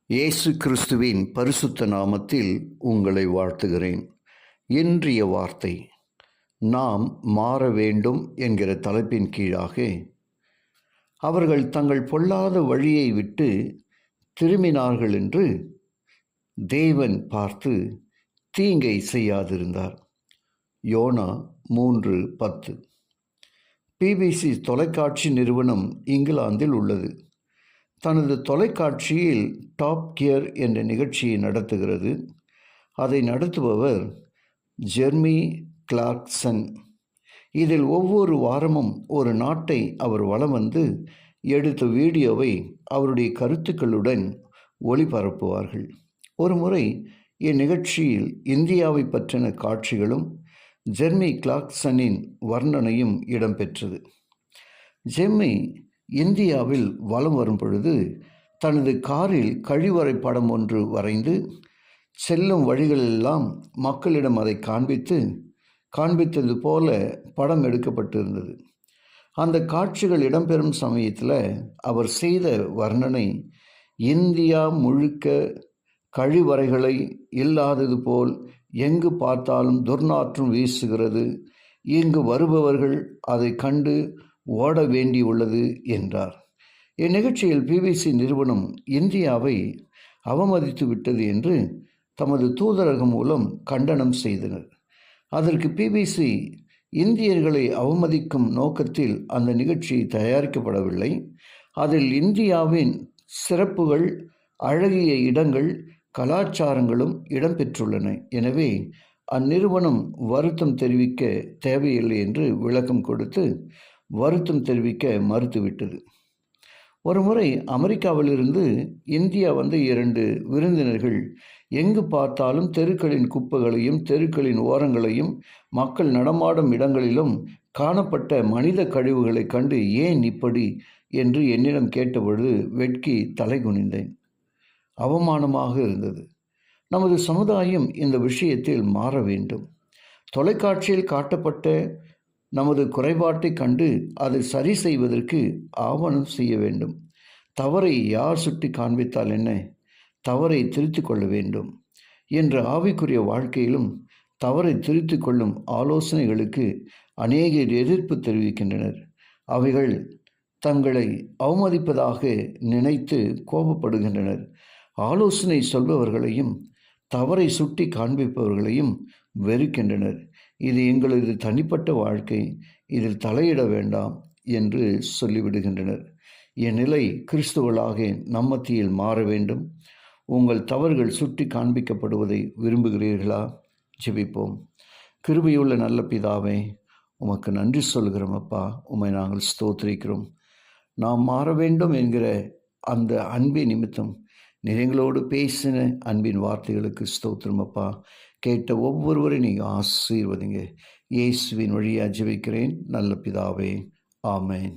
இயேசு கிறிஸ்துவின் பரிசுத்த நாமத்தில் உங்களை வாழ்த்துகிறேன். இன்றைய வார்த்தை நாம் மாற வேண்டும் என்கிற தலைப்பின் கீழாக, அவர்கள் தங்கள் பொல்லாத வழியை விட்டு திரும்பினார்கள் என்று தேவன் பார்த்து தீங்கை செய்யாதிருந்தார். யோனா 3:10. பிபிசி தொலைக்காட்சி நிறுவனம் இங்கிலாந்தில் உள்ளது. தனது தொலைக்காட்சியில் டாப் கியர் என்ற நிகழ்ச்சியை நடத்துகிறது. அதை நடத்துபவர் ஜெர்மி கிளார்க்சன். இதில் ஒவ்வொரு வாரமும் ஒரு நாட்டை அவர் வலம் வந்து எடுத்த வீடியோவை அவருடைய கருத்துக்களுடன் ஒளிபரப்புவார்கள். ஒரு முறை இந்நிகழ்ச்சியில் இந்தியாவை பற்றின காட்சிகளும் ஜெர்மி கிளார்க்சனின் வர்ணனையும் இடம்பெற்றது. ஜெர்மி இந்தியாவில் வலம் வரும் பொழுது தனது காரில் கழிவறை படம் ஒன்று வரைந்து செல்லும் வழிகளெல்லாம் மக்களிடம் அதை காண்பித்தது போல படம் எடுக்கப்பட்டிருந்தது. அந்த காட்சிகள் இடம்பெறும் சமயத்தில் அவர் செய்த வர்ணனை, இந்தியா முழுக்க கழிவறைகளை இல்லாதது போல் எங்கு பார்த்தாலும் துர்நாற்றம் வீசுகிறது, இங்கு வருபவர்கள் அதை கண்டு ஓட வேண்டியுள்ளது என்றார். இந்நிகழ்ச்சியில் பிபிசி நிறுவனம் இந்தியாவை அவமதித்து விட்டது என்று தமது தூதரகம் மூலம் கண்டனம் செய்தனர். அதற்கு பிபிசி, இந்தியர்களை அவமதிக்கும் நோக்கத்தில் அந்த நிகழ்ச்சி தயாரிக்கப்படவில்லை, அதில் இந்தியாவின் சிறப்புகள், அழகிய இடங்கள், கலாச்சாரங்களும் இடம்பெற்றுள்ளன. எனவே அந்நிறுவனம் வருத்தம் தெரிவிக்க தேவையில்லை என்று விளக்கம் கொடுத்து வருத்தம் தெரிவிக்க மறுத்துவிட்டது. ஒருமுறை அமெரிக்காவிலிருந்து இந்தியா வந்த 2 விருந்தினர்கள் எங்கு பார்த்தாலும் தெருக்களின் குப்பைகளையும் தெருக்களின் ஓரங்களையும் மக்கள் நடமாடும் இடங்களிலும் காணப்பட்ட மனித கழிவுகளை கண்டு ஏன் இப்படி என்று என்னிடம் கேட்டபொழுது வெட்கி தலை குனிந்தேன். அவமானமாக இருந்தது. நமது சமுதாயம் இந்த விஷயத்தில் மாற வேண்டும். தொலைக்காட்சியில் காட்டப்பட்ட நமது குறைபாட்டை கண்டு அதை சரி செய்வதற்கு ஆவணம் செய்ய வேண்டும். தவறை யார் சுட்டி காண்பித்தால் என்ன, தவறை திருத்திக் கொள்ள வேண்டும் என்ற ஆவிக்குரிய வாழ்க்கையிலும் தவறை திருத்திக் கொள்ளும் ஆலோசனைகளுக்கு அநேகர் எதிர்ப்பு தெரிவிக்கின்றனர். அவைகள் தங்களை அவமதிப்பதாக நினைத்து கோபப்படுகின்றனர். ஆலோசனை சொல்பவர்களையும் தவறை சுட்டி காண்பிப்பவர்களையும் வெறுக்கின்றனர். இது எங்களது தனிப்பட்ட வாழ்க்கை, இதில் தலையிட வேண்டாம் என்று சொல்லிவிடுகின்றனர். என் நிலை கிறிஸ்துவளாக நம்மத்தியில் மாற வேண்டும். உங்கள் தவறுகள் சுட்டி காண்பிக்கப்படுவதை விரும்புகிறீர்களா? ஜெபிப்போம். கிருபையுள்ள நல்ல பிதாவே, உமக்கு நன்றி சொல்கிறோம் அப்பா. உம்மை நாங்கள் ஸ்தோத்திரிக்கிறோம். நாம் மாற வேண்டும் என்கிற அந்த அன்பின் நிமித்தம் நீர் எங்களோடு பேசின அன்பின் வார்த்தைகளுக்கு ஸ்தோத்திரம் அப்பா. கேட்ட ஒவ்வொருவரையும் நீங்கள் ஆசீர்வதிங்க. இயேசுவின் வழியாக ஜெபிக்கிறேன் நல்ல பிதாவே. ஆமென்.